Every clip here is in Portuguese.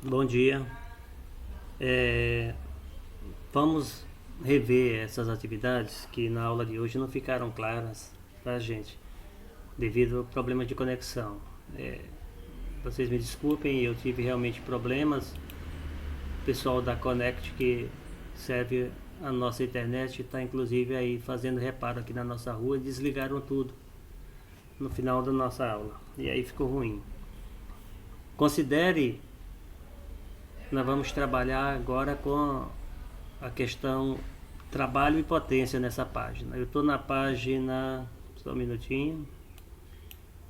Bom dia. É, Vamos rever essas atividades que na aula de hoje não ficaram claras para a gente, devido ao problema de conexão. É, Vocês me desculpem, eu tive realmente problemas. O pessoal da Connect, que serve a nossa internet, está inclusive aí fazendo reparo aqui na nossa rua, desligaram tudo no final da nossa aula. E aí ficou ruim. Considere, nós vamos trabalhar agora com a questão trabalho e potência nessa página. Eu estou na página, só um minutinho,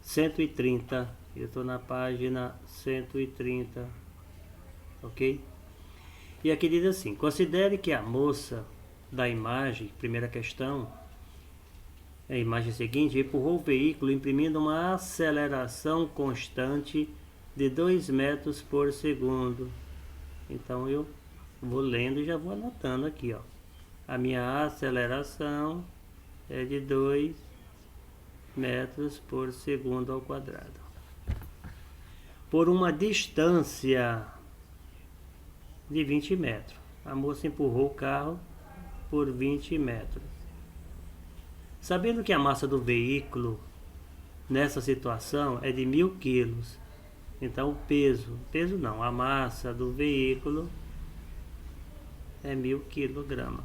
130. Eu estou na página 130, ok? E aqui diz assim: considere que a moça da imagem, primeira questão, a imagem seguinte, empurrou o veículo imprimindo uma aceleração constante de 2 metros por segundo. Então eu vou lendo e já vou anotando aqui, ó. A minha aceleração é de 2 metros por segundo ao quadrado. Por uma distância de 20 metros. A moça empurrou o carro por 20 metros. Sabendo que a massa do veículo nessa situação é de 1000 quilos, então o peso não, a massa do veículo é 1000 quilogramas.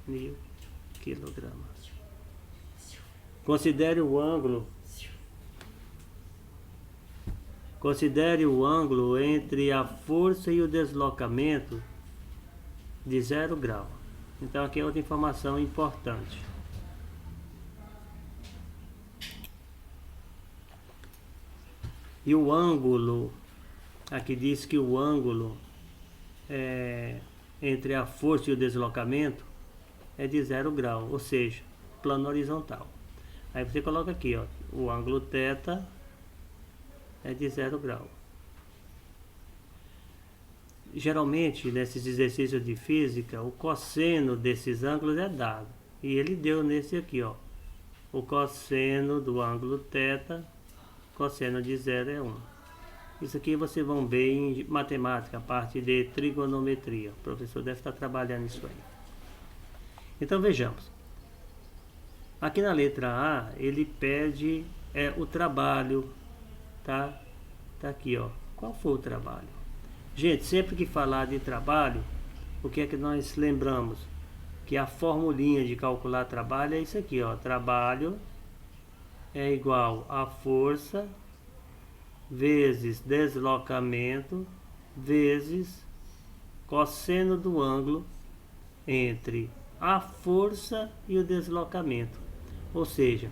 1000 quilogramas. Considere o ângulo entre a força e o deslocamento de 0 grau. Então aqui é outra informação importante. E o ângulo, aqui diz que o ângulo entre a força e o deslocamento é de 0 grau, ou seja, plano horizontal. Aí você coloca aqui, ó, o ângulo θ é de 0 grau. Geralmente, nesses exercícios de física, o cosseno desses ângulos é dado. E ele deu nesse aqui, ó. O cosseno do ângulo θ, cosseno de 0 é 1. Isso aqui vocês vão ver em matemática, a parte de trigonometria. O professor deve estar trabalhando isso aí. Então vejamos. Aqui na letra A, ele pede o trabalho, tá? Tá aqui, ó. Qual foi o trabalho? Gente, sempre que falar de trabalho, o que é que nós lembramos? Que a formulinha de calcular trabalho é isso aqui, ó. Trabalho é igual a força vezes deslocamento vezes cosseno do ângulo entre a força e o deslocamento. Ou seja,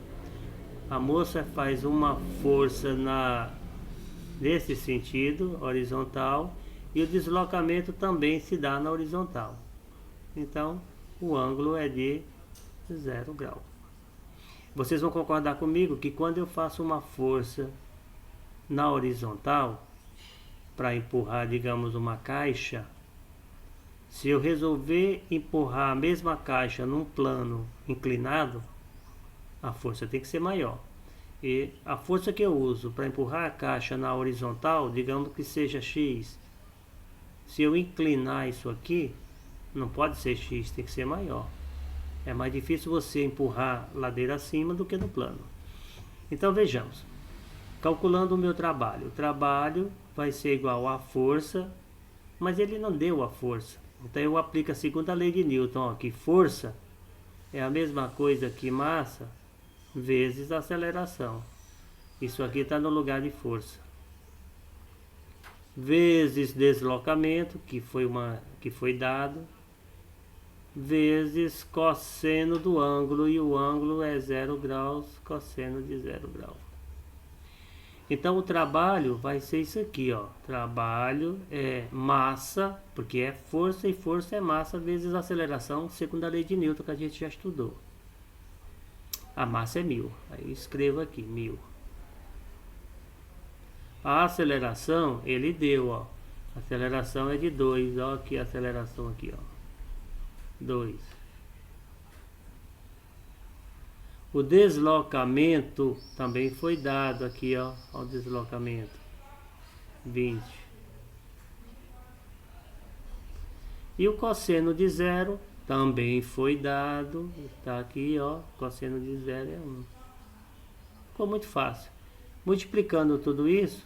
a moça faz uma força nesse sentido, horizontal, e o deslocamento também se dá na horizontal. Então, o ângulo é de 0 grau. Vocês vão concordar comigo que quando eu faço uma força na horizontal, para empurrar, digamos, uma caixa, se eu resolver empurrar a mesma caixa num plano inclinado, a força tem que ser maior. E a força que eu uso para empurrar a caixa na horizontal, digamos que seja X. Se eu inclinar isso aqui, não pode ser X, tem que ser maior. É mais difícil você empurrar ladeira acima do que no plano. Então vejamos. Calculando o meu trabalho. O trabalho vai ser igual à força, mas ele não deu a força. Então eu aplico a segunda lei de Newton, ó, que força é a mesma coisa que massa vezes aceleração. Isso aqui está no lugar de força. Vezes deslocamento, que foi dado, vezes cosseno do ângulo, e o ângulo é 0 graus, cosseno de 0 graus. Então o trabalho vai ser isso aqui, ó. Trabalho é massa, porque é força, e força é massa vezes aceleração, segundo a lei de Newton, que a gente já estudou. A massa é 1000. Aí eu escrevo aqui, 1000. A aceleração, ele deu, ó. A aceleração é de 2, ó, aqui a aceleração aqui, ó. 2. O deslocamento também foi dado aqui, ó, o deslocamento 20. E o cosseno de zero também foi dado. Está aqui, ó. Cosseno de zero é 1. Ficou muito fácil. Multiplicando tudo isso,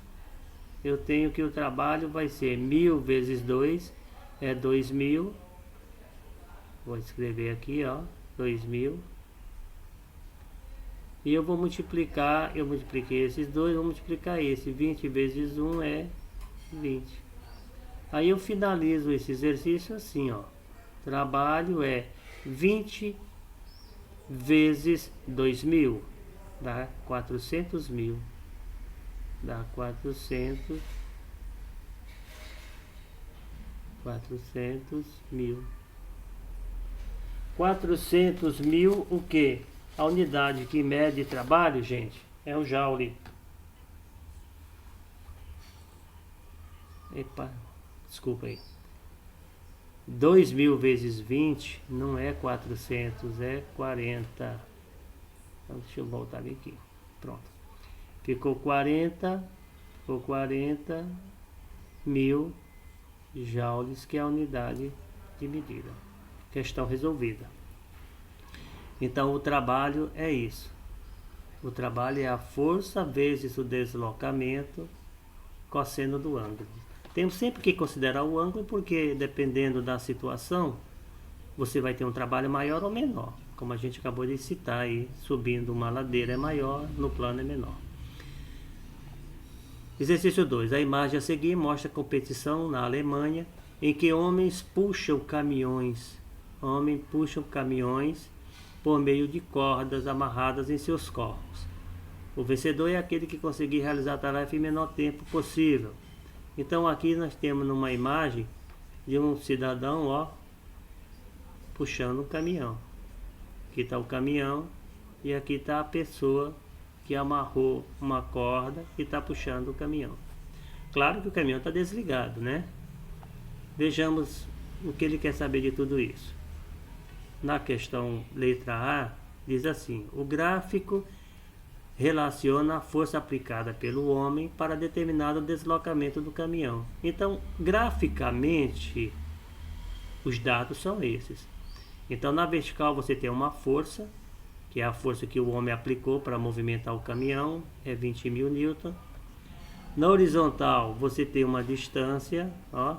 eu tenho que o trabalho vai ser 1000 vezes 2 é 2000. Vou escrever aqui, ó, 2000. E eu vou multiplicar, eu multipliquei esses dois, vou multiplicar esse. 20 vezes 1 é 20. Aí eu finalizo esse exercício assim, ó. Trabalho é 20 vezes 2000, dá 400 mil. Dá 400 mil. 400 mil o que? A unidade que mede trabalho, gente, é o joule. Epa, desculpa aí. 2000 vezes 20 não é 400, é 40. Então deixa eu voltar aqui. Pronto. Ficou 40 mil joules, que é a unidade de medida. Questão resolvida. Então o trabalho é isso. O trabalho é a força vezes o deslocamento cosseno do ângulo. Temos sempre que considerar o ângulo, porque dependendo da situação, você vai ter um trabalho maior ou menor. Como a gente acabou de citar aí, subindo uma ladeira é maior, no plano é menor. Exercício 2. A imagem a seguir mostra a competição na Alemanha, em que homens puxam caminhões. Homens puxam caminhões por meio de cordas amarradas em seus corpos. O vencedor é aquele que conseguir realizar a tarefa em menor tempo possível. Então aqui nós temos uma imagem de um cidadão, ó, puxando um caminhão. Aqui está o caminhão e aqui está a pessoa que amarrou uma corda e está puxando o caminhão. Claro que o caminhão está desligado, né? Vejamos o que ele quer saber de tudo isso. Na questão letra A, diz assim: o gráfico relaciona a força aplicada pelo homem para determinado deslocamento do caminhão. Então, graficamente, os dados são esses. Então, na vertical você tem uma força, que é a força que o homem aplicou para movimentar o caminhão, é 20.000 newton. Na horizontal você tem uma distância, ó,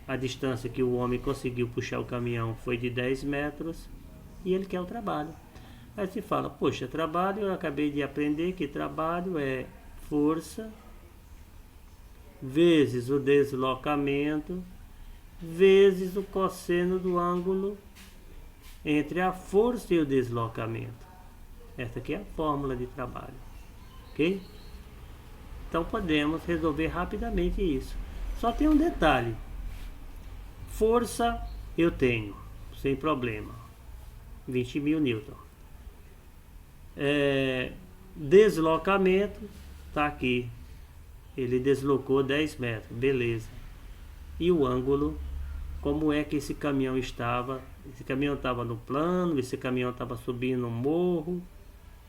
a distância que o homem conseguiu puxar o caminhão foi de 10 metros e ele quer o trabalho. Aí se fala, poxa, trabalho, eu acabei de aprender que trabalho é força vezes o deslocamento vezes o cosseno do ângulo entre a força e o deslocamento. Essa aqui é a fórmula de trabalho, ok? Então podemos resolver rapidamente isso. Só tem um detalhe: força eu tenho, sem problema, 20.000 newton. Deslocamento está aqui, ele deslocou 10 metros, beleza. E o ângulo, como é que esse caminhão estava? Esse caminhão estava no plano, esse caminhão estava subindo um morro.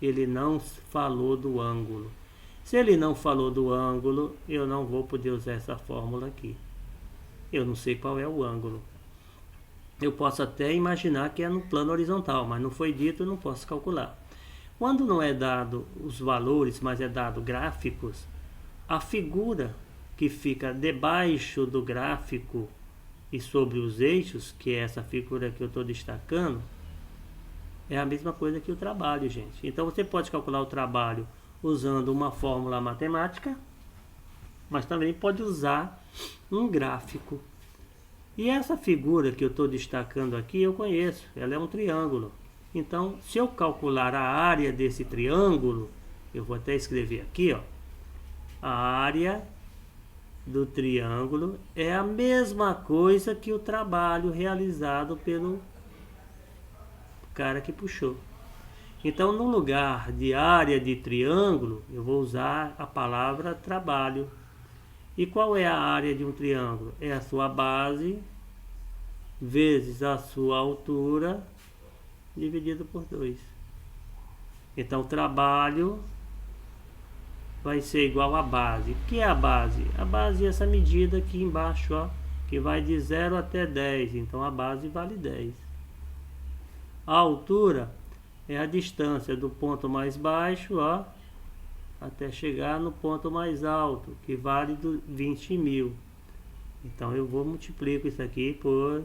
Ele não falou do ângulo. Se ele não falou do ângulo, eu não vou poder usar essa fórmula aqui. Eu não sei qual é o ângulo. Eu posso até imaginar que é no plano horizontal, mas não foi dito, eu não posso calcular. Quando não é dado os valores, mas é dado gráficos, a figura que fica debaixo do gráfico e sobre os eixos, que é essa figura que eu estou destacando, é a mesma coisa que o trabalho, gente. Então você pode calcular o trabalho usando uma fórmula matemática, mas também pode usar um gráfico. E essa figura que eu estou destacando aqui eu conheço, ela é um triângulo. Então, se eu calcular a área desse triângulo, eu vou até escrever aqui, ó, a área do triângulo é a mesma coisa que o trabalho realizado pelo cara que puxou. Então, no lugar de área de triângulo, eu vou usar a palavra trabalho. E qual é a área de um triângulo? É a sua base vezes a sua altura dividido por 2. Então, o trabalho vai ser igual à base. O que é a base? A base é essa medida aqui embaixo, ó, que vai de 0 até 10, então a base vale 10. A altura é a distância do ponto mais baixo, ó, até chegar no ponto mais alto, que vale 20.000. Então eu vou multiplicar isso aqui por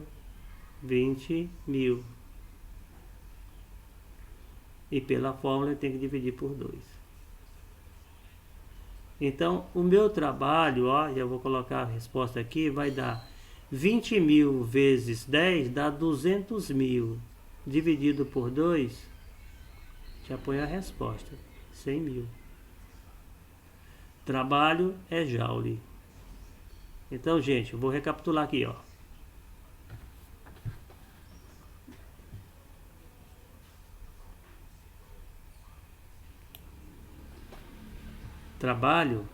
20.000. E pela fórmula eu tenho que dividir por 2. Então o meu trabalho, ó, já vou colocar a resposta aqui, vai dar 20.000 vezes 10 dá 200.000. Dividido por 2, já põe a resposta, 100.000. Trabalho é joule. Então, gente, eu vou recapitular aqui, ó. Trabalho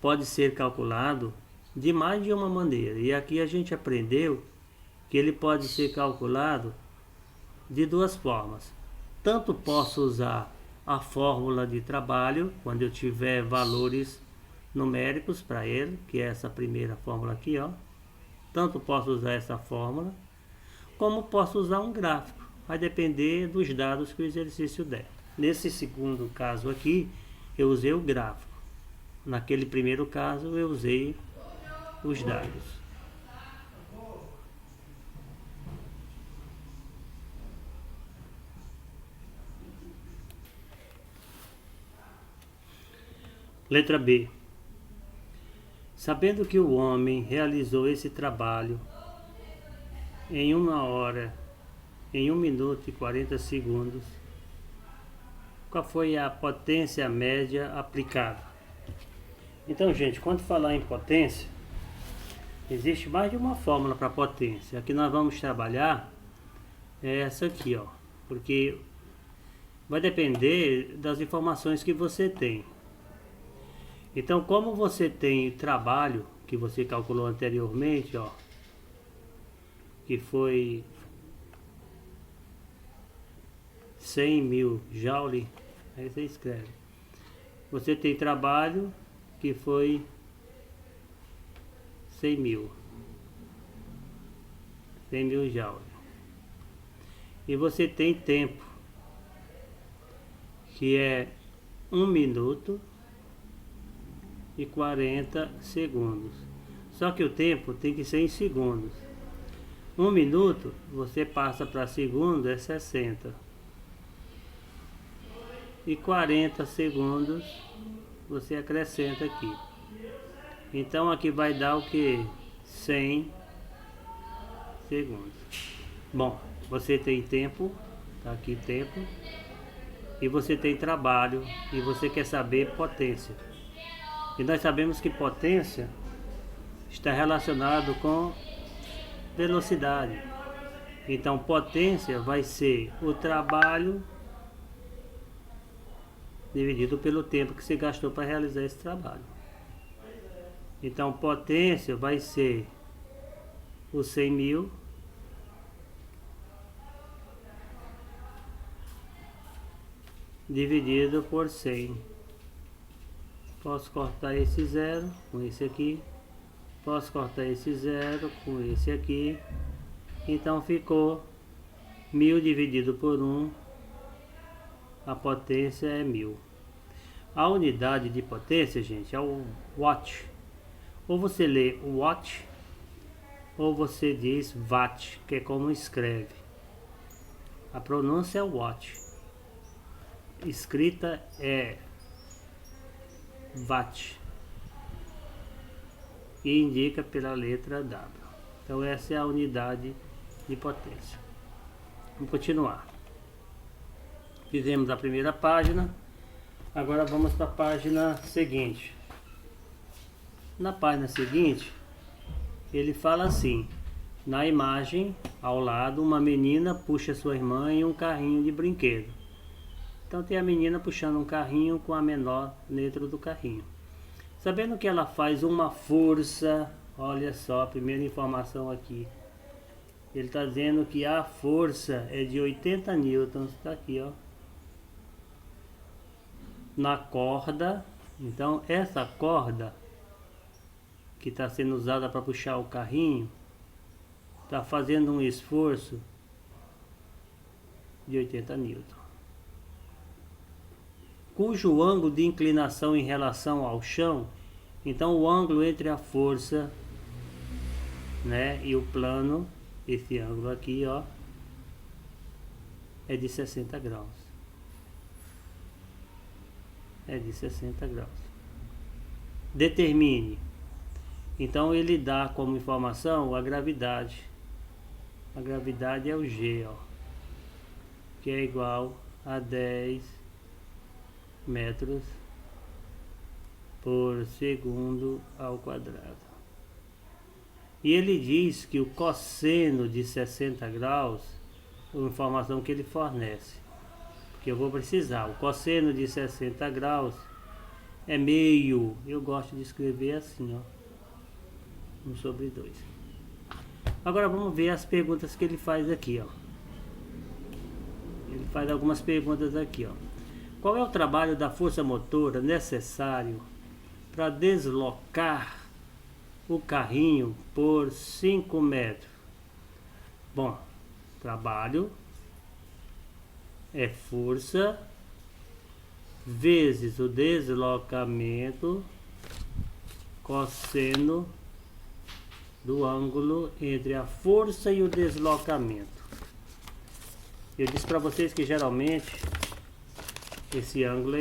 pode ser calculado de mais de uma maneira. E aqui a gente aprendeu que ele pode ser calculado de duas formas. Tanto posso usar a fórmula de trabalho, quando eu tiver valores numéricos para ele, que é essa primeira fórmula aqui, ó. Tanto posso usar essa fórmula, como posso usar um gráfico. Vai depender dos dados que o exercício der. Nesse segundo caso aqui, eu usei o gráfico. Naquele primeiro caso, eu usei os dados. Letra B. Sabendo que o homem realizou esse trabalho em 1 hora, em 1 minuto e 40 segundos, qual foi a potência média aplicada? Então, gente, quando falar em potência, existe mais de uma fórmula para potência. A que nós vamos trabalhar é essa aqui, ó, porque vai depender das informações que você tem. Então, como você tem trabalho que você calculou anteriormente, ó, que foi 100.000 joule, aí você escreve. Você tem trabalho que foi 100.000 joule. E você tem tempo, que é 1 minuto e 40 segundos. Só que o tempo tem que ser em segundos. 1 minuto, você passa para segundo, é 60. E 40 segundos, você acrescenta aqui. Então aqui vai dar o que? 100 segundos. Bom, você tem tempo, tá aqui tempo. E você tem trabalho, e você quer saber potência. E nós sabemos que potência está relacionado com velocidade. Então potência vai ser o trabalho dividido pelo tempo que você gastou para realizar esse trabalho. Então potência vai ser os 100.000 dividido por 100. Posso cortar esse zero com esse aqui. Posso cortar esse zero com esse aqui. Então ficou 1.000 dividido por 1. A potência é 1.000. A unidade de potência, gente, é o watt. Ou você lê watt, ou você diz watt, que é como escreve. A pronúncia é watt. Escrita é watt. E indica pela letra W. Então essa é a unidade de potência. Vamos continuar. Fizemos a primeira página. Agora vamos para a página seguinte. Na página seguinte, ele fala assim: na imagem, ao lado, uma menina puxa sua irmã em um carrinho de brinquedo. Então tem a menina puxando um carrinho com a menor dentro do carrinho. Sabendo que ela faz uma força, olha só, a primeira informação aqui. Ele está dizendo que a força é de 80 newtons, está aqui, ó. Na corda, então essa corda que está sendo usada para puxar o carrinho, está fazendo um esforço de 80 newton, cujo ângulo de inclinação em relação ao chão, então o ângulo entre a força, né, e o plano, esse ângulo aqui, ó, é de 60 graus. É de 60 graus. Determine. Então ele dá como informação a gravidade. A gravidade é o G, ó, que é igual a 10 metros por segundo ao quadrado. E ele diz que o cosseno de 60 graus, a informação que ele fornece, que eu vou precisar, o cosseno de 60 graus é meio, eu gosto de escrever assim, ó, 1/2. Agora vamos ver as perguntas que ele faz aqui, ó. Ele faz algumas perguntas aqui, ó. Qual é o trabalho da força motora necessário para deslocar o carrinho por 5 metros? Bom, trabalho é força vezes o deslocamento cosseno do ângulo entre a força e o deslocamento. Eu disse para vocês que geralmente esse ângulo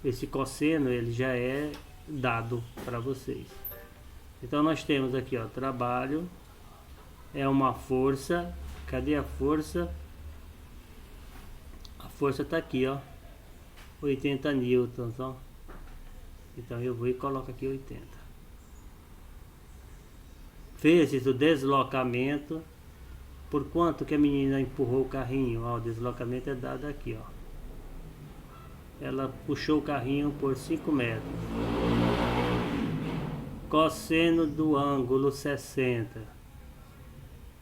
esse cosseno ele já é dado para vocês. Então nós temos aqui, ó, trabalho é uma força. Cadê a força? A força está aqui, ó, 80 newtons, ó. Então eu vou e coloco aqui 80 vezes o deslocamento. Por quanto que a menina empurrou o carrinho? Ó, o deslocamento é dado aqui, ó. Ela puxou o carrinho por 5 metros. Cosseno do ângulo 60.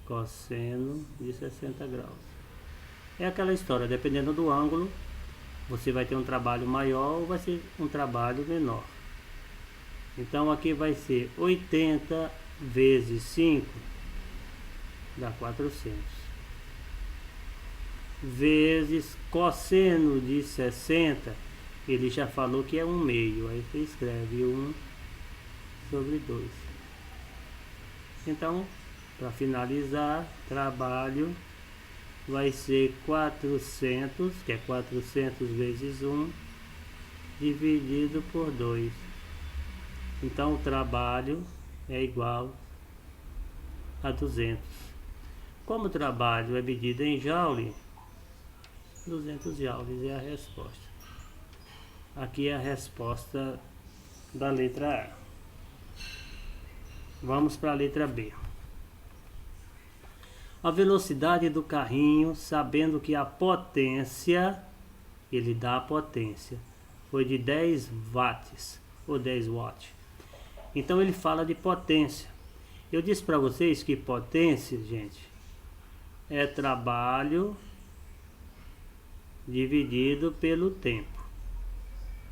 Cosseno de 60 graus. É aquela história, dependendo do ângulo, você vai ter um trabalho maior ou vai ser um trabalho menor. Então aqui vai ser 80 vezes 5, dá 400. Vezes cosseno de 60, ele já falou que é 1/2, aí você escreve 1/2. Então, para finalizar, trabalho vai ser 400, que é 400 vezes 1, dividido por 2. Então, o trabalho é igual a 200. Como o trabalho é medido em joule, 200 joules é a resposta. Aqui é a resposta da letra A. Vamos para a letra B. A velocidade do carrinho, sabendo que a potência, ele dá a potência, foi de 10 watts ou 10 watts. Então ele fala de potência. Eu disse para vocês que potência, gente, é trabalho dividido pelo tempo.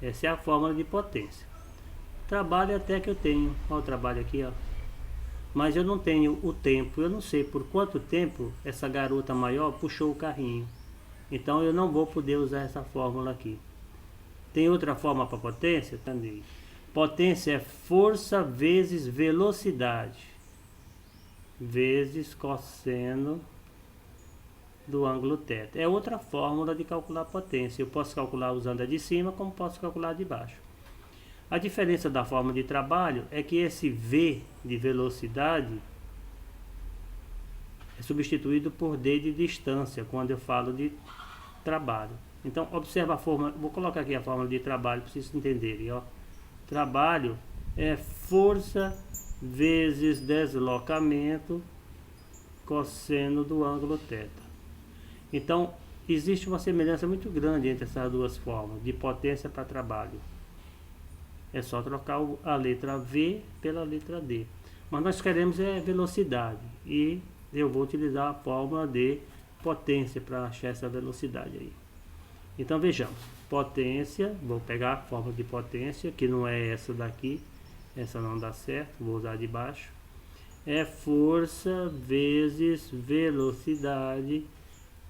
Essa é a fórmula de potência. Trabalho até que eu tenho. Olha o trabalho aqui, ó. Mas eu não tenho o tempo. Eu não sei por quanto tempo essa garota maior puxou o carrinho. Então eu não vou poder usar essa fórmula aqui. Tem outra forma para potência? Também. Potência é força vezes velocidade vezes cosseno do ângulo θ. É outra fórmula de calcular potência. Eu posso calcular usando a de cima, como posso calcular a de baixo. A diferença da fórmula de trabalho é que esse V de velocidade é substituído por D de distância quando eu falo de trabalho. Então, observa a fórmula. Vou colocar aqui a fórmula de trabalho para vocês entenderem, ó. Trabalho é força vezes deslocamento cosseno do ângulo θ. Então, existe uma semelhança muito grande entre essas duas formas, de potência para trabalho. É só trocar a letra V pela letra D. Mas nós queremos é velocidade. E eu vou utilizar a fórmula de potência para achar essa velocidade aí. Então vejamos. Potência, vou pegar a fórmula de potência, que não é essa daqui. essa não dá certo, vou usar de baixo. É força vezes velocidade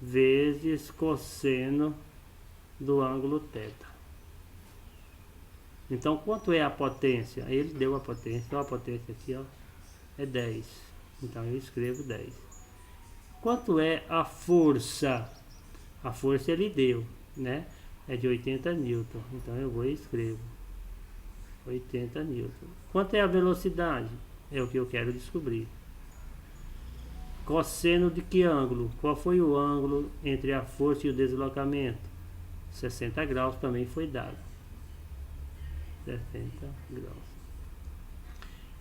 vezes cosseno do ângulo θ. Então, quanto é a potência? Ele deu a potência. Então, a potência aqui, ó, é 10. Então, eu escrevo 10. Quanto é a força? A força ele deu, né? É de 80 newton. Então, eu vou e escrevo 80 newton. Quanto é a velocidade? É o que eu quero descobrir. Cosseno de que ângulo? Qual foi o ângulo entre a força e o deslocamento? 60 graus também foi dado. 60 graus.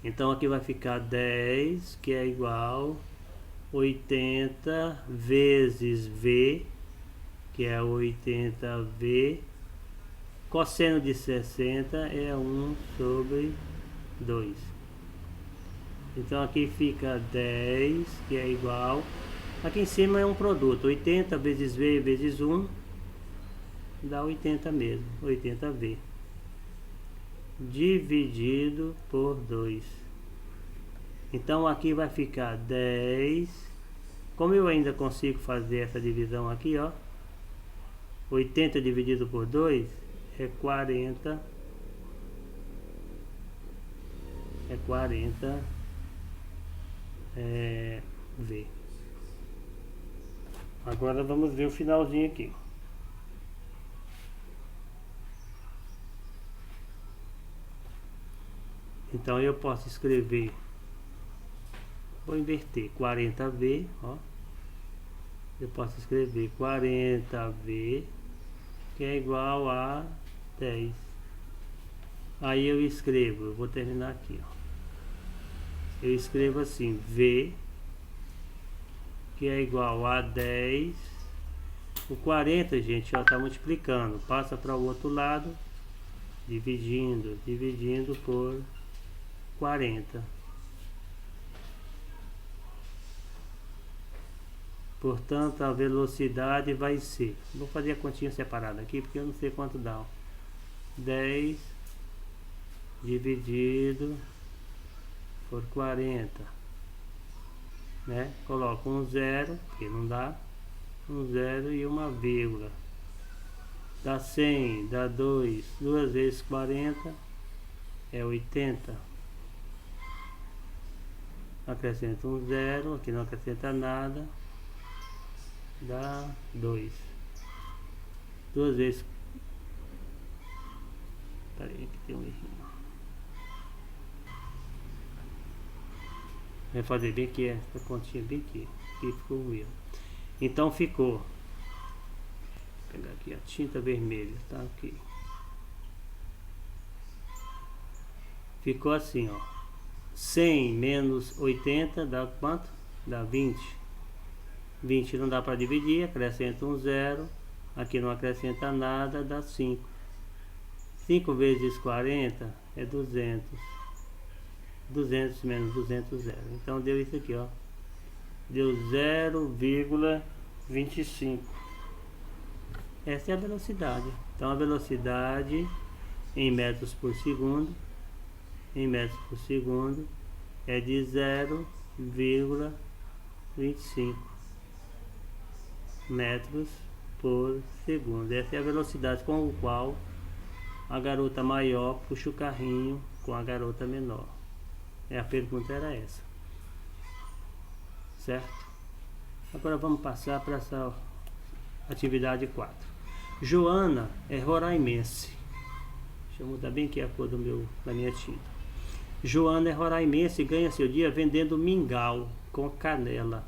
Então aqui vai ficar 10, que é igual 80 vezes V, que é 80V. Cosseno de 60 é 1 sobre 2. Então aqui fica 10, que é igual... Aqui em cima é um produto. 80 vezes V vezes 1 dá 80 mesmo. 80V. Dividido por 2. Então aqui vai ficar 10. Como eu ainda consigo fazer essa divisão aqui, ó. 80 dividido por 2 é 40. É 40 V. Agora vamos ver o finalzinho aqui. Então eu posso escrever, vou inverter, 40V, ó. Eu posso escrever 40V, que é igual a 10. Aí eu escrevo, eu vou terminar aqui, ó. Eu escrevo assim, V, que é igual a 10. O 40, gente, ó, tá multiplicando. Passa para o outro lado, dividindo por 40. Portanto, a velocidade vai ser... Vou fazer a continha separada aqui, porque eu não sei quanto dá. 10 dividido por 40. Né? Coloco um zero, porque não dá. Um zero e uma vírgula. Dá 100, dá 2. 2 vezes 40 é 80. Acrescento um zero, aqui não acrescenta nada. Dá 2. 2 vezes... Peraí, aqui tem um errinho. Vai fazer bem aqui, essa continha bem aqui. Aqui ficou o erro. Então ficou... Vou pegar aqui a tinta vermelha, tá? Aqui. Ficou assim, ó. 100 menos 80 dá quanto? Dá 20. 20 não dá para dividir, acrescenta um zero. Aqui não acrescenta nada, dá 5. 5 vezes 40 é 200. 200 menos 200, zero. Então deu isso aqui, ó. Deu 0,25. Essa é a velocidade. Então a velocidade em metros por segundo, é de 0,25 metros por segundo. Essa é a velocidade com o qual a garota maior puxa o carrinho com a garota menor. A pergunta era essa, certo? Agora vamos passar para essa atividade 4. Joana é roraimense. Deixa eu mudar bem aqui a cor da minha tinta. Joana é roraimense e ganha seu dia vendendo mingau com canela.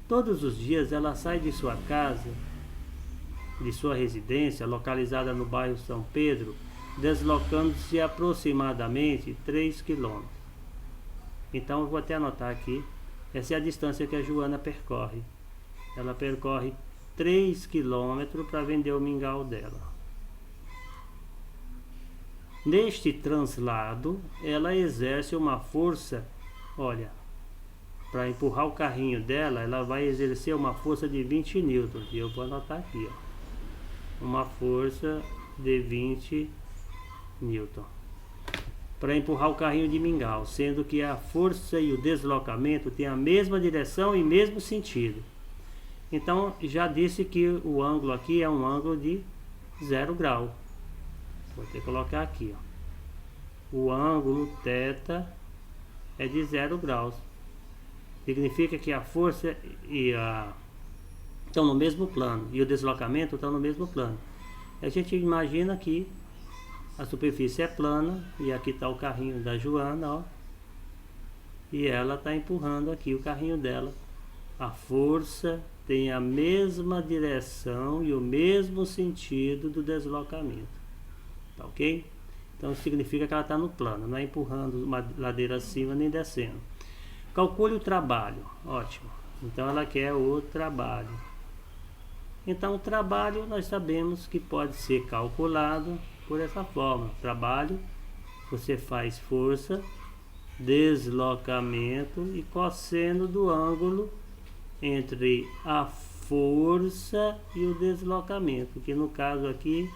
Todos os dias ela sai de sua casa, de sua residência, localizada no bairro São Pedro, deslocando-se aproximadamente 3 km. Então eu vou até anotar aqui. Essa é a distância que a Joana percorre. Ela percorre 3 km para vender o mingau dela. Neste translado, ela exerce uma força, olha, para empurrar o carrinho dela, ela vai exercer uma força de 20 newtons. E eu vou anotar aqui, ó. Uma força de 20 newton. para empurrar o carrinho de mingau, sendo que a força e o deslocamento têm a mesma direção e mesmo sentido. Então, já disse que o ângulo aqui é um ângulo de 0 grau. Vou ter que colocar aqui, ó. O ângulo θ é de 0 graus. Significa que a força estão no mesmo plano e o deslocamento estão no mesmo plano. A gente imagina que a superfície é plana e aqui está o carrinho da Joana, ó, e ela está empurrando aqui o carrinho dela. A força tem a mesma direção e o mesmo sentido do deslocamento, tá ok? Então significa que ela está no plano, não é empurrando uma ladeira acima nem descendo. Calcule o trabalho, ótimo. Então ela quer o trabalho. Então o trabalho nós sabemos que pode ser calculado por essa forma. Trabalho, você faz força, deslocamento e cosseno do ângulo entre a força e o deslocamento, que no caso aqui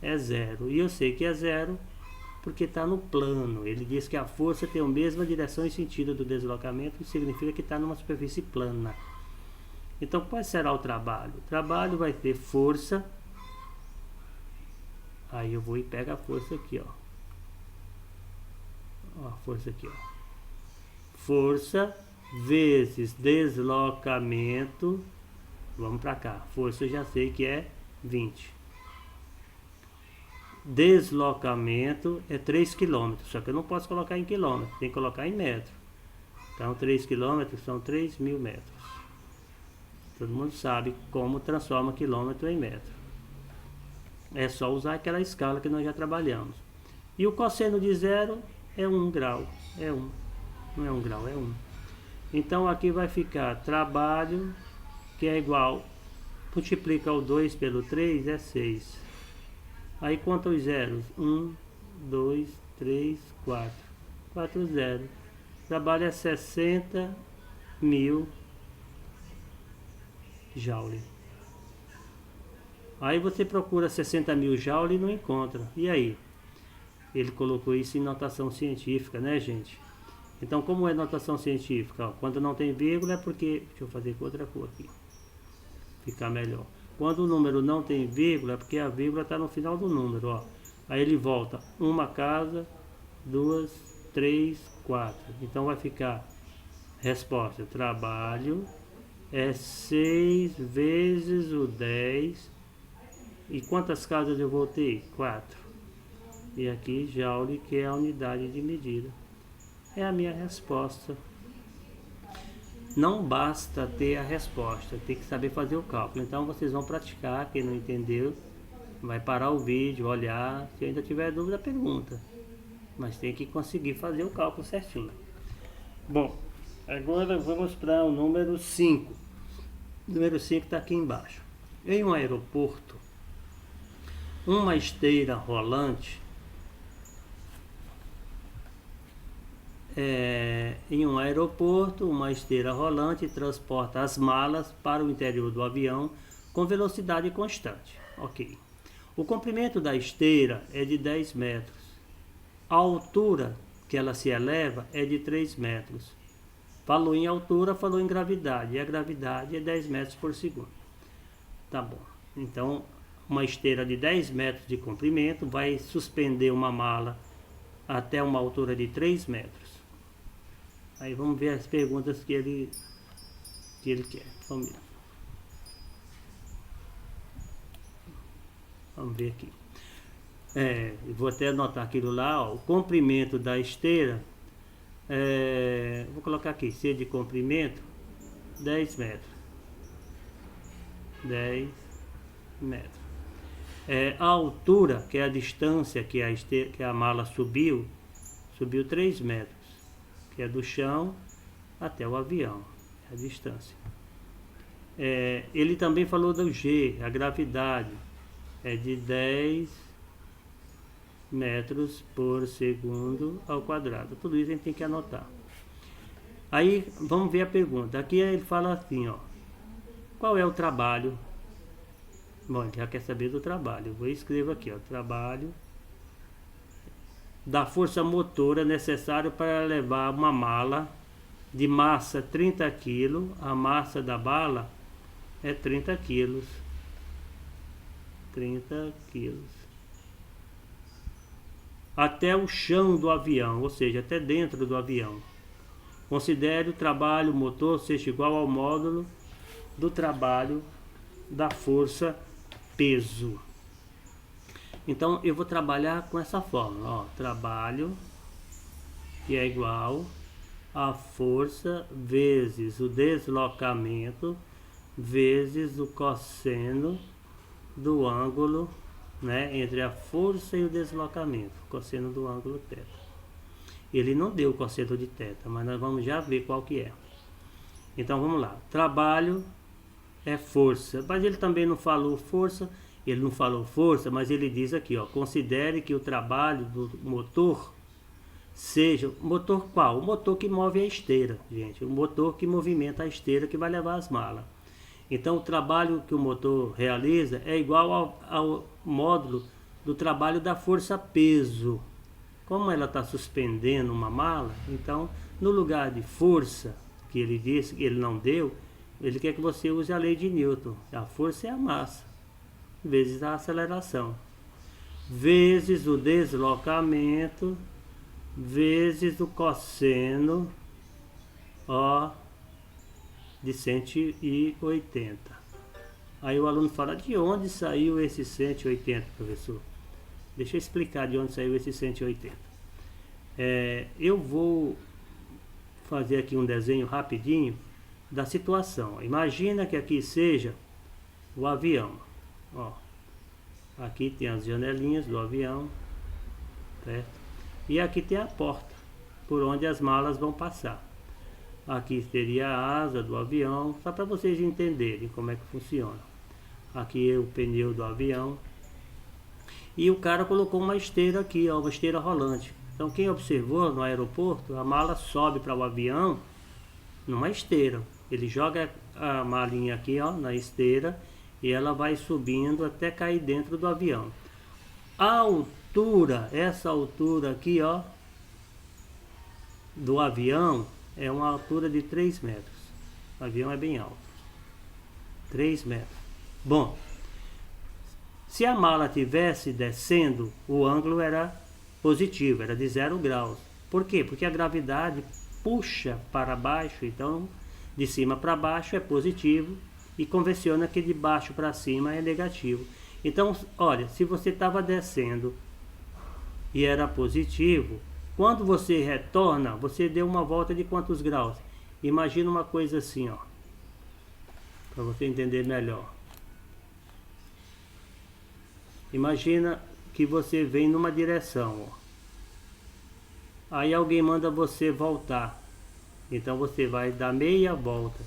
é 0. E eu sei que é 0 porque está no plano. Ele diz que a força tem a mesma direção e sentido do deslocamento, que significa que está numa superfície plana. Então qual será o trabalho? O trabalho vai ter força. Aí eu vou e pego a força aqui, ó. Ó, a força aqui, ó. Força vezes deslocamento. Vamos para cá. Força eu já sei que é 20. Deslocamento é 3 km. Só que eu não posso colocar em quilômetro. Tem que colocar em metro. Então 3 km são 3.000 metros. Todo mundo sabe como transforma quilômetro em metro. É só usar aquela escala que nós já trabalhamos. E o cosseno de 0 é 1 grau. É 1. Não é 1 grau, é 1. Então aqui vai ficar trabalho, que é igual, multiplica o 2 pelo 3, é 6. Aí conta os zeros. 1, 2, 3, 4. 4 zeros. Trabalho é 60.000 joule. Aí você procura 60.000 joule e não encontra. E aí? Ele colocou isso em notação científica, né, gente? Então, como é notação científica? Ó, quando não tem vírgula é porque... Deixa eu fazer com outra cor aqui. Ficar melhor. Quando o número não tem vírgula é porque a vírgula está no final do número, ó. Aí ele volta. Uma casa, 2, 3, 4. Então vai ficar... Resposta. Trabalho é 6 vezes o 10. E quantas casas eu voltei? 4. E aqui joule, que é a unidade de medida. É a minha resposta. Não basta ter a resposta, tem que saber fazer o cálculo. Então vocês vão praticar, quem não entendeu, vai parar o vídeo, olhar. Se ainda tiver dúvida, pergunta. Mas tem que conseguir fazer o cálculo certinho. Bom, agora vamos para o número 5. O número 5 está aqui embaixo. Em um aeroporto, uma esteira rolante em um aeroporto, uma esteira rolante transporta as malas para o interior do avião com velocidade constante. Ok. O comprimento da esteira é de 10 metros. A altura que ela se eleva é de 3 metros. Falou em altura, falou em gravidade. E a gravidade é 10 metros por segundo. Tá bom. Então, uma esteira de 10 metros de comprimento vai suspender uma mala até uma altura de 3 metros. Aí vamos ver as perguntas que ele quer. Vamos ver. Vamos ver aqui. Vou até anotar aquilo lá, ó, o comprimento da esteira, vou colocar aqui, C de comprimento, 10 metros. 10 metros. A altura, que é a distância que a mala subiu 3 metros, que é do chão até o avião, a distância. Ele também falou do G, a gravidade, é de 10 metros por segundo ao quadrado. Tudo isso a gente tem que anotar. Aí vamos ver a pergunta. Aqui ele fala assim, ó, qual é o trabalho? Bom, ele já quer saber do trabalho. Eu vou escrever aqui, ó, trabalho da força motora necessária para levar uma mala de massa 30 kg. A massa da bala é 30 quilos. 30 quilos. Até o chão do avião, ou seja, até dentro do avião. Considere o trabalho motor seja igual ao módulo do trabalho da força peso. Então eu vou trabalhar com essa fórmula, ó, trabalho que é igual a força vezes o deslocamento vezes o cosseno do ângulo, né, entre a força e o deslocamento, cosseno do ângulo θ. Ele não deu o cosseno de θ, mas nós vamos já ver qual que é. Então vamos lá, trabalho é força, mas ele também não falou força. Ele não falou força, mas ele diz aqui, ó, considere que o trabalho do motor seja... Motor qual? O motor que move a esteira, gente. O motor que movimenta a esteira que vai levar as malas. Então o trabalho que o motor realiza é igual ao módulo do trabalho da força peso. Como ela está suspendendo uma mala, então no lugar de força, que ele disse que ele não deu, ele quer que você use a lei de Newton. A força é a massa vezes a aceleração, vezes o deslocamento, vezes o cosseno, ó, de 180. Aí o aluno fala, de onde saiu esse 180, professor? Deixa eu explicar de onde saiu esse 180. Eu vou fazer aqui um desenho rapidinho da situação. Imagina que aqui seja o avião. Ó, aqui tem as janelinhas do avião, certo? E aqui tem a porta por onde as malas vão passar. Aqui teria a asa do avião, só para vocês entenderem como é que funciona. Aqui é o pneu do avião. E o cara colocou uma esteira aqui, ó, uma esteira rolante. Então quem observou no aeroporto, a mala sobe para o avião numa esteira. Ele joga a malinha aqui, ó, na esteira, e ela vai subindo até cair dentro do avião. A altura, essa altura aqui, ó, do avião, é uma altura de 3 metros. O avião é bem alto. 3 metros. Bom, se a mala tivesse descendo, o ângulo era positivo, era de 0 graus. Por quê? Porque a gravidade puxa para baixo, então de cima para baixo é positivo, e convenciona que de baixo para cima é negativo. Então, olha, se você estava descendo e era positivo, quando você retorna, você deu uma volta de quantos graus? Imagina uma coisa assim, ó, para você entender melhor. Imagina que você vem numa direção, ó. Aí alguém manda você voltar. Então você vai dar meia volta.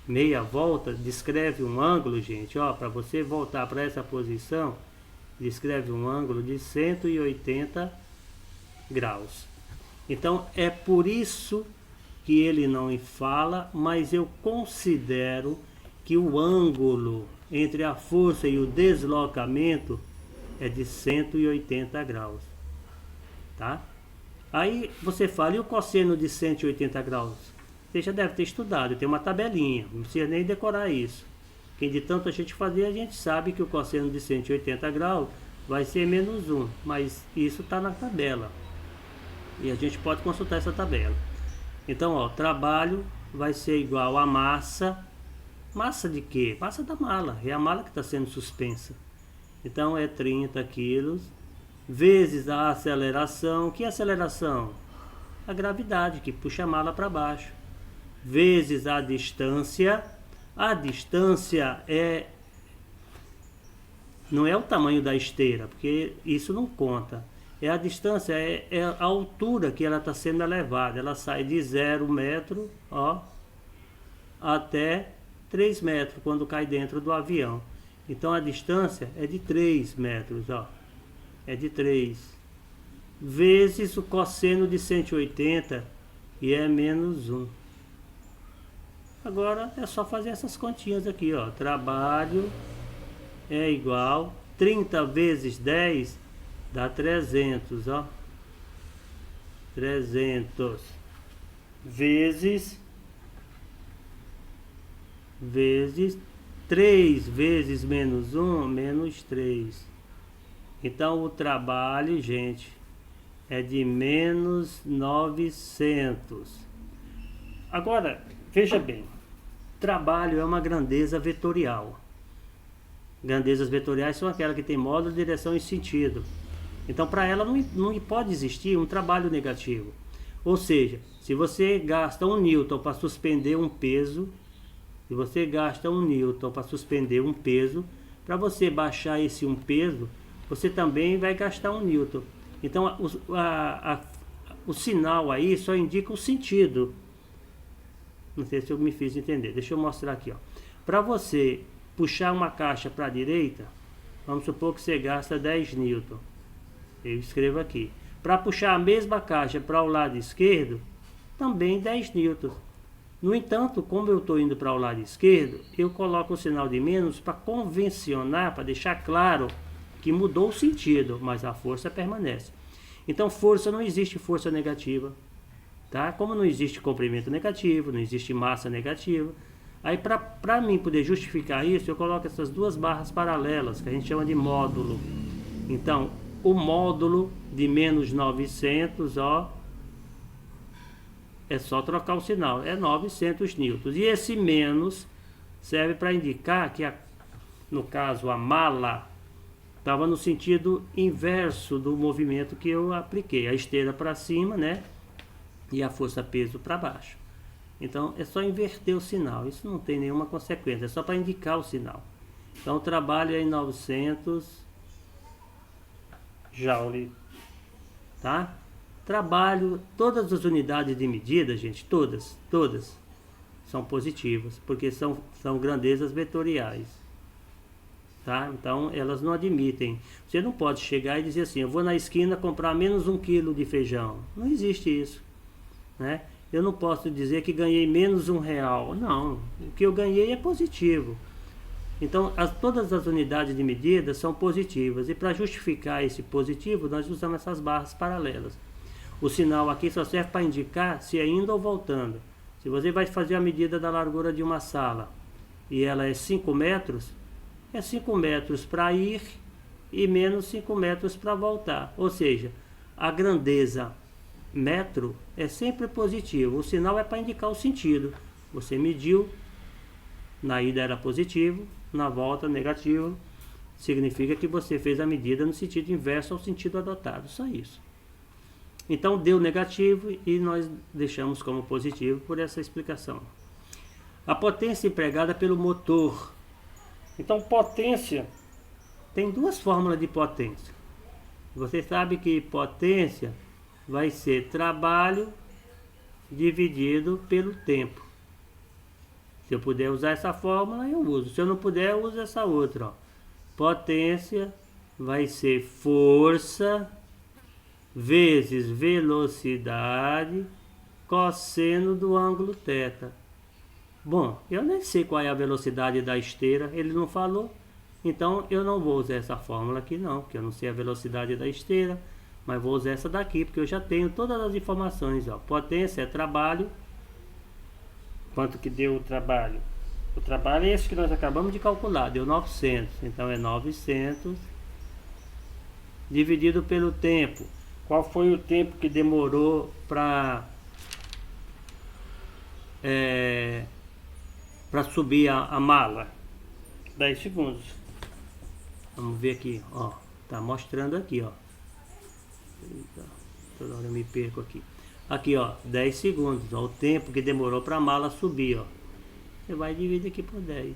Meia volta descreve um ângulo, gente, ó, para você voltar para essa posição, descreve um ângulo de 180 graus. Então é por isso que ele não fala, mas eu considero que o ângulo entre a força e o deslocamento é de 180 graus, tá? Aí você fala, e o cosseno de 180 graus? Você já deve ter estudado, tem uma tabelinha, não precisa nem decorar isso. Quem de tanto a gente fazer, a gente sabe que o cosseno de 180 graus vai ser menos 1, mas isso está na tabela. E a gente pode consultar essa tabela. Então, ó, trabalho vai ser igual a massa. Massa de quê? Massa da mala, é a mala que está sendo suspensa. Então é 30 quilos, vezes a aceleração. Que aceleração? A gravidade que puxa a mala para baixo. Vezes a distância. A distância não é o tamanho da esteira, porque isso não conta. É a distância, é a altura que ela está sendo elevada. Ela sai de 0 metro, ó, até 3 metros quando cai dentro do avião. Então a distância é de 3 metros, ó. É de 3. Vezes o cosseno de 180, e é menos 1. Agora é só fazer essas continhas aqui, ó. Trabalho é igual 30 vezes 10 dá 300, ó. 300 vezes 3 vezes menos 1, menos 3. Então o trabalho, gente, é de menos 900. Agora, veja bem, trabalho é uma grandeza vetorial. Grandezas vetoriais são aquelas que tem módulo, direção e sentido. Então, para ela não pode existir um trabalho negativo. Ou seja, se você gasta 1 newton para suspender um peso, para você baixar esse 1 peso, você também vai gastar 1 newton. Então, o sinal aí só indica o sentido. Não sei se eu me fiz entender. Deixa eu mostrar aqui, ó. Para você puxar uma caixa para a direita, vamos supor que você gasta 10 newton. Eu escrevo aqui. Para puxar a mesma caixa para o lado esquerdo, também 10 newton. No entanto, como eu estou indo para o lado esquerdo, eu coloco o sinal de menos para convencionar, para deixar claro que mudou o sentido, mas a força permanece. Então, força, não existe força negativa, tá? Como não existe comprimento negativo, não existe massa negativa. Aí, para mim poder justificar isso, eu coloco essas duas barras paralelas, que a gente chama de módulo. Então, o módulo de menos 900, ó, é só trocar o sinal, é 900 newtons. E esse menos serve para indicar que, no caso, a mala estava no sentido inverso do movimento que eu apliquei. A esteira para cima, né? E a força-peso para baixo. Então, é só inverter o sinal. Isso não tem nenhuma consequência. É só para indicar o sinal. Então, o trabalho é em 900 joule. Tá? Trabalho, todas as unidades de medida, gente, todas são positivas. Porque são grandezas vetoriais. Tá? Então, elas não admitem. Você não pode chegar e dizer assim, eu vou na esquina comprar menos 1 quilo de feijão. Não existe isso. Né? Eu não posso dizer que ganhei menos R$1. Não, o que eu ganhei é positivo. Então, todas as unidades de medida são positivas. E para justificar esse positivo, nós usamos essas barras paralelas. O sinal aqui só serve para indicar se é indo ou voltando. Se você vai fazer a medida da largura de uma sala e ela é 5 metros, é 5 metros para ir e menos 5 metros para voltar. Ou seja, a grandeza metro é sempre positivo. O sinal é para indicar o sentido. Você mediu, na ida era positivo, na volta negativo. Significa que você fez a medida no sentido inverso ao sentido adotado. Só isso. Então deu negativo e nós deixamos como positivo por essa explicação. A potência empregada pelo motor. Então potência tem duas fórmulas de potência. Você sabe que potência vai ser trabalho dividido pelo tempo. Se eu puder usar essa fórmula, eu uso. Se eu não puder, eu uso essa outra. Ó. Potência vai ser força vezes velocidade cosseno do ângulo θ. Bom, eu nem sei qual é a velocidade da esteira, ele não falou. Então eu não vou usar essa fórmula aqui não, porque eu não sei a velocidade da esteira. Mas vou usar essa daqui, porque eu já tenho todas as informações. Ó. Potência é trabalho. Quanto que deu o trabalho? O trabalho é esse que nós acabamos de calcular. Deu 900. Então é 900 dividido pelo tempo. Qual foi o tempo que demorou para subir a mala? 10 segundos. Vamos ver aqui. Ó. Tá mostrando aqui, ó. Toda hora eu me perco aqui. Aqui, ó, 10 segundos, ó, o tempo que demorou para a mala subir, ó. Você vai dividir aqui por 10.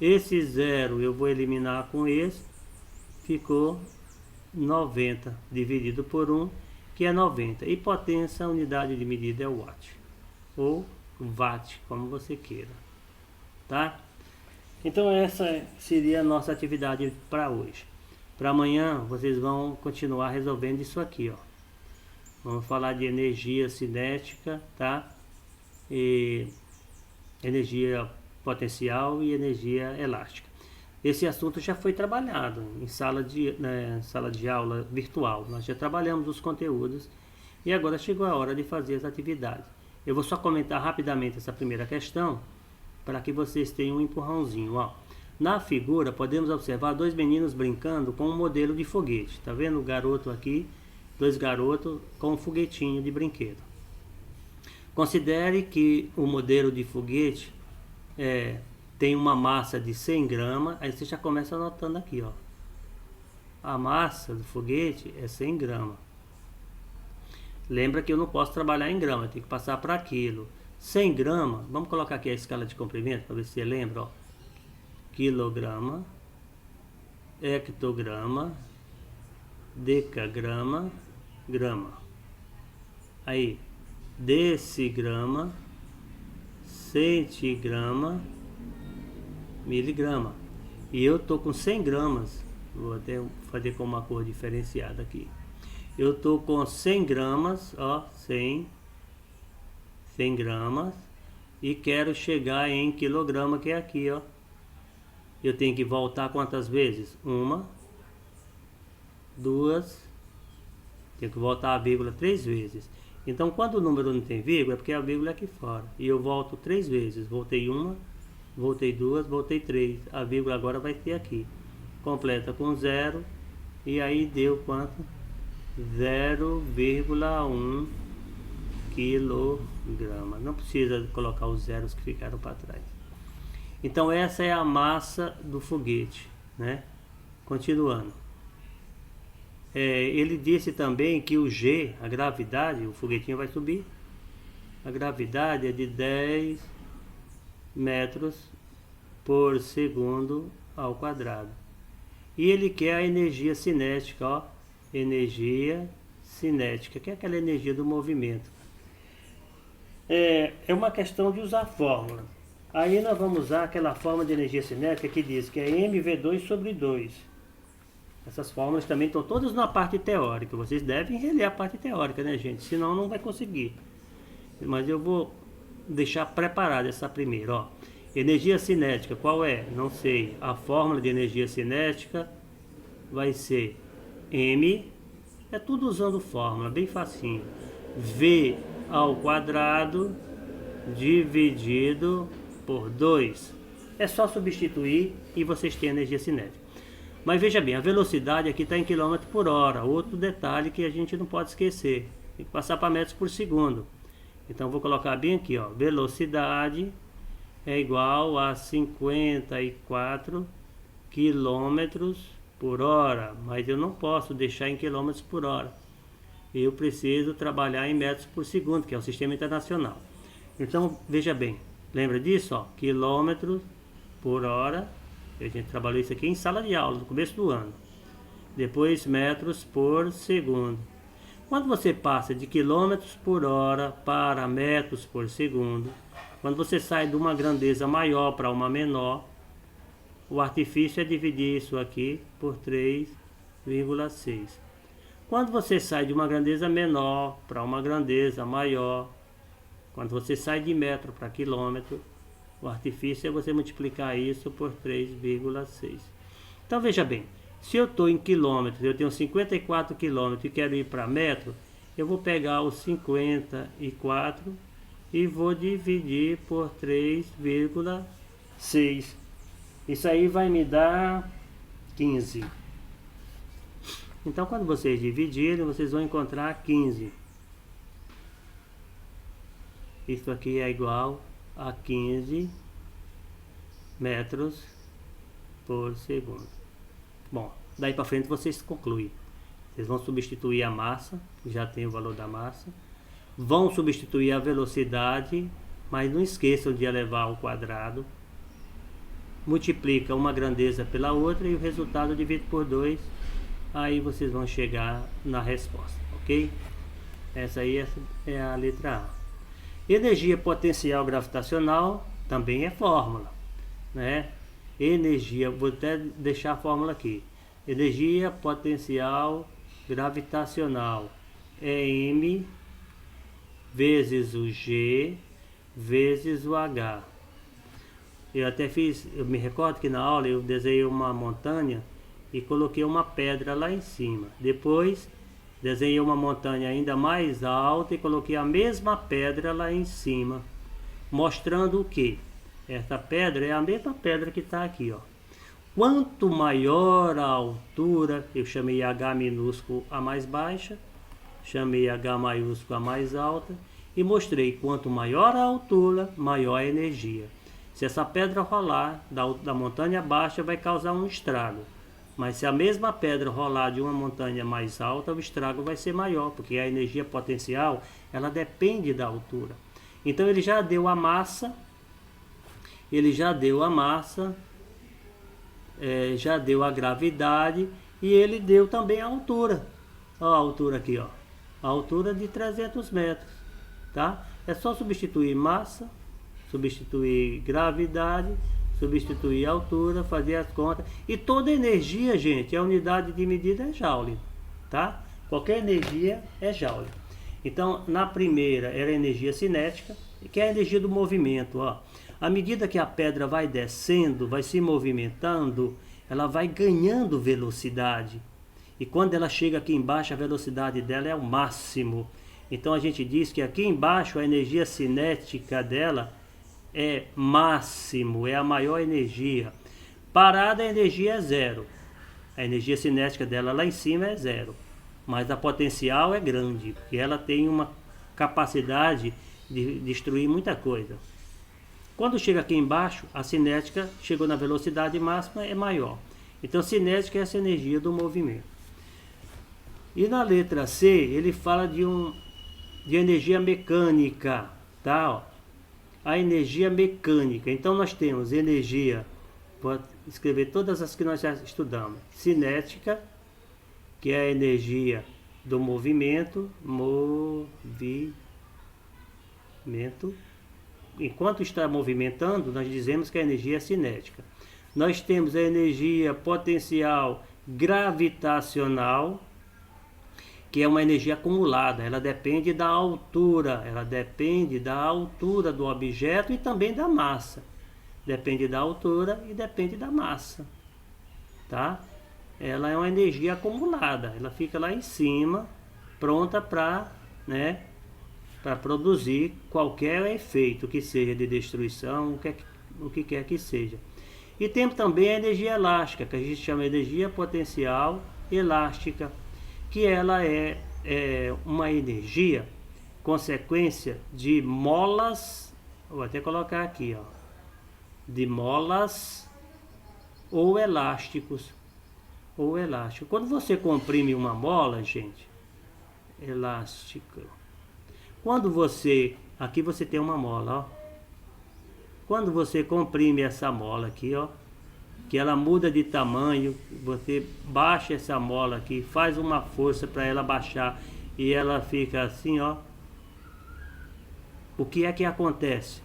Esse 0 eu vou eliminar com esse. Ficou 90 dividido por 1, que é 90. E potência, a unidade de medida é o watt. Ou watt, como você queira. Tá? Então essa seria a nossa atividade para hoje. Para amanhã vocês vão continuar resolvendo isso aqui, ó. Vamos falar de energia cinética, tá? E energia potencial e energia elástica. esse assunto já foi trabalhado em sala de aula virtual. Nós já trabalhamos os conteúdos e agora chegou a hora de fazer as atividades. Eu vou só comentar rapidamente essa primeira questão para que vocês tenham um empurrãozinho. Ó. Na figura podemos observar dois meninos brincando com um modelo de foguete. Está vendo o garoto aqui? Dois garotos com um foguetinho de brinquedo. Considere que o modelo de foguete tem uma massa de 100 gramas. Aí você já começa anotando aqui, ó. A massa do foguete é 100 gramas. Lembra que eu não posso trabalhar em grama, eu tenho que passar para quilo. 100 gramas, vamos colocar aqui a escala de comprimento para ver se você lembra, ó. Quilograma, hectograma, decagrama, grama. Aí, decigrama, centigrama, miligrama. E eu tô com 100 gramas. Vou até fazer com uma cor diferenciada aqui. Eu tô com 100 gramas, ó, 100 gramas. E quero chegar em quilograma, que é aqui, ó. Eu tenho que voltar quantas vezes? Uma, duas, tenho que voltar a vírgula 3 vezes. Então, quando o número não tem vírgula, é porque a vírgula é aqui fora. E eu volto 3 vezes. Voltei uma, voltei duas, voltei 3. A vírgula agora vai ter aqui. Completa com 0. E aí deu quanto? 0,1 quilograma. Não precisa colocar os zeros que ficaram para trás. Então essa é a massa do foguete, né? Continuando. Ele disse também que o G, a gravidade, o foguetinho vai subir. A gravidade é de 10 metros por segundo ao quadrado. E ele quer a energia cinética, ó. Energia cinética, que é aquela energia do movimento. É uma questão de usar fórmula. Aí nós vamos usar aquela fórmula de energia cinética que diz que é mv2 sobre 2. Essas fórmulas também estão todas na parte teórica. Vocês devem reler a parte teórica, né, gente? Senão não vai conseguir. Mas eu vou deixar preparada essa primeira, ó. Energia cinética, qual é? Não sei. A fórmula de energia cinética vai ser M, é tudo usando fórmula, bem facinho. V ao quadrado dividido por 2. É só substituir e vocês têm energia cinética. Mas veja bem, a velocidade aqui está em km por hora. Outro detalhe que a gente não pode esquecer. Tem que passar para metros por segundo. Então vou colocar bem aqui, ó. Velocidade é igual a 54 km por hora. Mas eu não posso deixar em km por hora. Eu preciso trabalhar em metros por segundo, que é o sistema internacional. Então veja bem, lembra disso, ó? Quilômetros por hora. A gente trabalhou isso aqui em sala de aula, no começo do ano. Depois metros por segundo. Quando você passa de quilômetros por hora para metros por segundo, quando você sai de uma grandeza maior para uma menor, o artifício é dividir isso aqui por 3,6. Quando você sai de uma grandeza menor para uma grandeza maior, quando você sai de metro para quilômetro, o artifício é você multiplicar isso por 3,6. Então veja bem, se eu estou em quilômetros, eu tenho 54 quilômetros e quero ir para metro, eu vou pegar os 54 e vou dividir por 3,6. Isso aí vai me dar 15. Então quando vocês dividirem, vocês vão encontrar 15. Isso aqui é igual a 15 metros por segundo. Bom, daí para frente vocês concluem. Vocês vão substituir a massa, já tem o valor da massa. Vão substituir a velocidade, mas não esqueçam de elevar ao quadrado. Multiplica uma grandeza pela outra e o resultado divide por 2. Aí vocês vão chegar na resposta, ok? Essa aí é a letra A. Energia potencial gravitacional também é fórmula, né? Energia, vou até deixar a fórmula aqui. Energia potencial gravitacional é M vezes o G vezes o H. Eu até fiz, eu me recordo que na aula eu desenhei uma montanha e coloquei uma pedra lá em cima. Depois desenhei uma montanha ainda mais alta e coloquei a mesma pedra lá em cima, mostrando o que? Essa pedra é a mesma pedra que está aqui, ó. Quanto maior a altura, eu chamei H minúsculo a mais baixa, chamei H maiúsculo a mais alta e mostrei quanto maior a altura, maior a energia. Se essa pedra rolar da montanha baixa, vai causar um estrago. Mas se a mesma pedra rolar de uma montanha mais alta, o estrago vai ser maior, porque a energia potencial, ela depende da altura. Então ele já deu a massa, já deu a gravidade e ele deu também a altura. Olha a altura aqui, ó. A altura de 300 metros, tá? É só substituir massa, substituir gravidade, substituir altura, fazer as contas. E toda energia, gente, a unidade de medida é joule, tá? Qualquer energia é joule. Então, na primeira era a energia cinética, que é a energia do movimento, ó. À medida que a pedra vai descendo, vai se movimentando, ela vai ganhando velocidade. E quando ela chega aqui embaixo, a velocidade dela é o máximo. Então a gente diz que aqui embaixo a energia cinética dela é máximo, é a maior energia. Parada a energia é zero. A energia cinética dela lá em cima é zero. Mas a potencial é grande, porque ela tem uma capacidade de destruir muita coisa. Quando chega aqui embaixo, a cinética chegou na velocidade máxima, é maior. Então cinética é essa energia do movimento. E na letra C, ele fala de energia mecânica, tá? Ó, a energia mecânica. Então nós temos energia, vou escrever todas as que nós já estudamos. Cinética, que é a energia do movimento, enquanto está movimentando, nós dizemos que a energia é cinética. Nós temos a energia potencial gravitacional, que é uma energia acumulada, ela depende da altura, do objeto e também da massa. Depende da altura e depende da massa, tá? Ela é uma energia acumulada, ela fica lá em cima, pronta para, né, para produzir qualquer efeito que seja de destruição, o que quer que seja. E temos também a energia elástica, que a gente chama de energia potencial elástica, que ela é uma energia consequência de molas, vou até colocar aqui, ó, de molas ou elásticos. Quando você comprime uma mola, gente, elástica. Quando você, aqui você tem uma mola, ó. Quando você comprime essa mola aqui, ó, que ela muda de tamanho, você baixa essa mola aqui, faz uma força para ela baixar e ela fica assim, ó. O que é que acontece?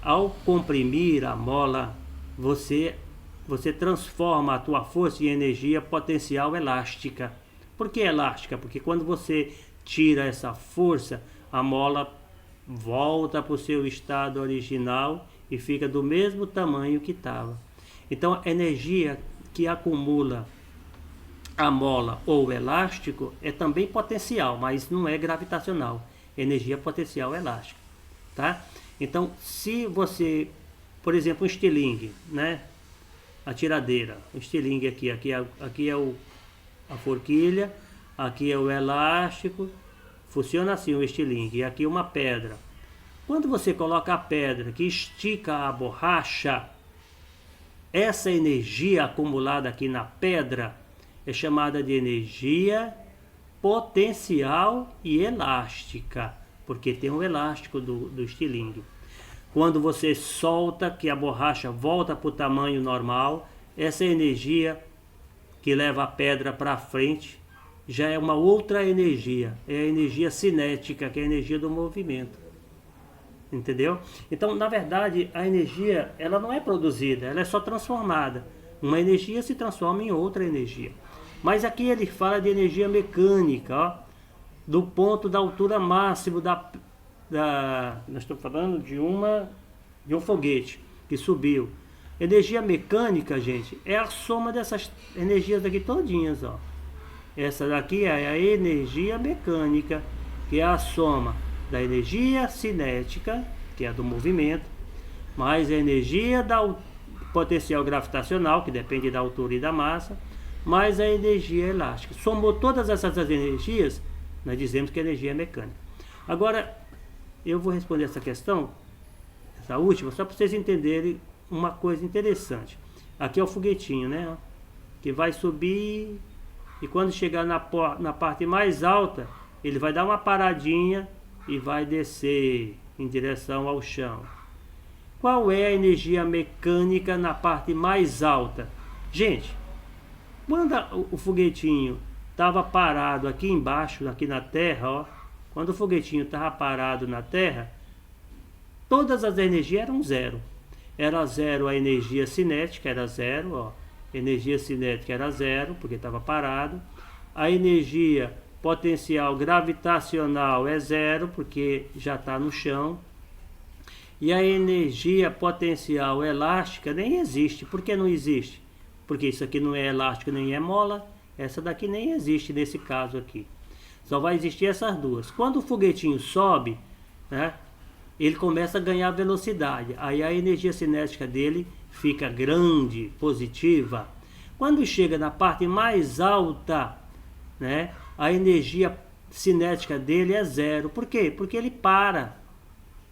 Ao comprimir a mola, você transforma a tua força em energia potencial elástica. Por que elástica? Porque quando você tira essa força, a mola volta para o seu estado original e fica do mesmo tamanho que estava. Então a energia que acumula a mola ou o elástico é também potencial, mas não é gravitacional. Energia potencial elástica, tá? Então se você, por exemplo, um estilingue, né? A tiradeira, o estilingue aqui é a forquilha, aqui é o elástico, funciona assim o estilingue, e aqui uma pedra. Quando você coloca a pedra que estica a borracha, essa energia acumulada aqui na pedra é chamada de energia potencial e elástica, porque tem um elástico do estilingue. Quando você solta, que a borracha volta para o tamanho normal, essa energia que leva a pedra para frente já é uma outra energia, é a energia cinética, que é a energia do movimento. Entendeu? Então, na verdade, a energia, ela não é produzida, ela é só transformada. Uma energia se transforma em outra energia. Mas aqui ele fala de energia mecânica, ó, do ponto da altura máxima nós estamos falando de um foguete. que subiu. Energia mecânica, gente, é a soma dessas energias aqui todinhas, ó. Essa daqui é a energia mecânica, que é a soma da energia cinética, que é a do movimento, mais a energia da potencial gravitacional, que depende da altura e da massa, mais a energia elástica. Somou todas essas energias, nós dizemos que a energia é mecânica. Agora, eu vou responder essa questão, essa última, só para vocês entenderem uma coisa interessante. Aqui é o foguetinho, né? Que vai subir e quando chegar na parte mais alta, ele vai dar uma paradinha e vai descer em direção ao chão. Qual é a energia mecânica na parte mais alta? Gente, quando o foguetinho estava parado aqui embaixo, aqui na Terra, ó, quando o foguetinho estava parado na Terra, todas as energias eram zero. Era zero a energia cinética, era zero, ó. Energia cinética era zero, porque estava parado. A energia potencial gravitacional é zero, porque já está no chão. E a energia potencial elástica nem existe. Por que não existe? Porque isso aqui não é elástico nem é mola. Essa daqui nem existe nesse caso aqui. Só vai existir essas duas. Quando o foguetinho sobe, né, ele começa a ganhar velocidade. Aí a energia cinética dele fica grande, positiva. Quando chega na parte mais alta, né, a energia cinética dele é zero. Por quê? Porque ele para.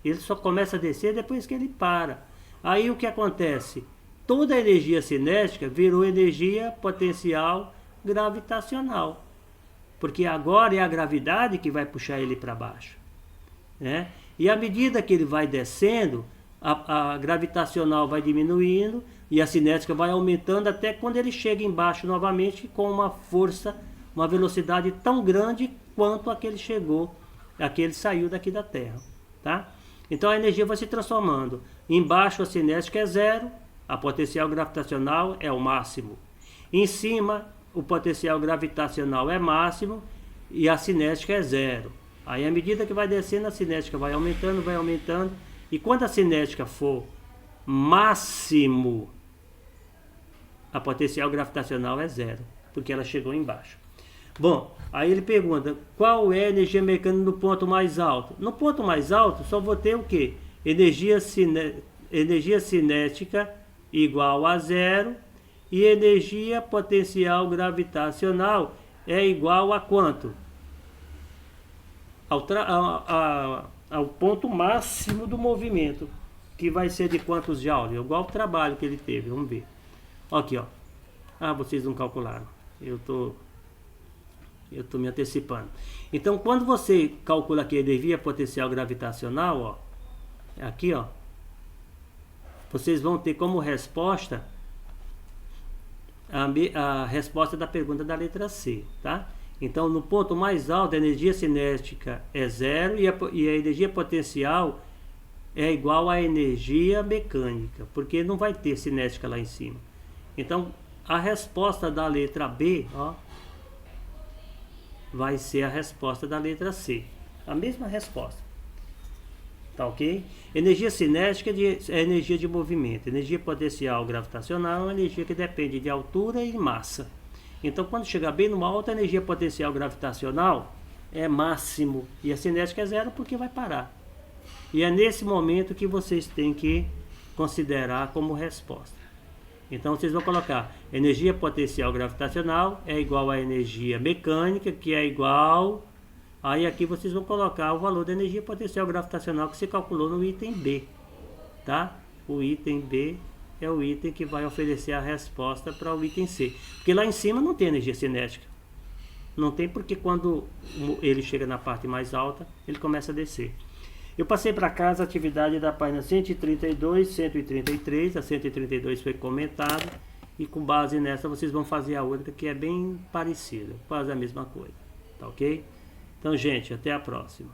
Ele só começa a descer depois que ele para. Aí o que acontece? Toda a energia cinética virou energia potencial gravitacional. Porque agora é a gravidade que vai puxar ele para baixo, né? E à medida que ele vai descendo, a gravitacional vai diminuindo e a cinética vai aumentando até quando ele chega embaixo novamente com uma força, uma velocidade tão grande quanto a que ele chegou, a que ele saiu daqui da Terra, tá? Então a energia vai se transformando. Embaixo a cinética é zero, a potencial gravitacional é o máximo. Em cima o potencial gravitacional é máximo e a cinética é zero. Aí à medida que vai descendo a cinética vai aumentando. E quando a cinética for máximo, a potencial gravitacional é zero, porque ela chegou embaixo. Bom, aí ele pergunta, qual é a energia mecânica no ponto mais alto? No ponto mais alto só vou ter o quê? Energia cinética igual a zero e energia potencial gravitacional é igual a quanto? Ao ponto máximo do movimento, que vai ser de quantos joules? Igual o trabalho que ele teve, vamos ver. Aqui, ó. Ah, vocês não calcularam. Eu tô me antecipando. Então, quando você calcula aqui a energia potencial gravitacional, ó, aqui, ó, vocês vão ter como resposta a resposta da pergunta da letra C, tá? Então, no ponto mais alto, a energia cinética é zero e a energia potencial é igual à energia mecânica, porque não vai ter cinética lá em cima. Então, a resposta da letra B, ó, vai ser a resposta da letra C. A mesma resposta. Tá ok? Energia cinética é energia de movimento. Energia potencial gravitacional é uma energia que depende de altura e massa. Então, quando chegar bem numa alta, energia potencial gravitacional é máximo. E a cinética é zero porque vai parar. E é nesse momento que vocês têm que considerar como resposta. Então, vocês vão colocar energia potencial gravitacional é igual a energia mecânica, que é igual... Aí aqui vocês vão colocar o valor da energia potencial gravitacional que você calculou no item B. Tá? O item B é o item que vai oferecer a resposta para o item C. Porque lá em cima não tem energia cinética. Não tem porque quando ele chega na parte mais alta, ele começa a descer. Eu passei para casa a atividade da página 132, 133. A 132 foi comentada. E com base nessa vocês vão fazer a outra que é bem parecida. Quase a mesma coisa. Tá ok? Então, gente, até a próxima.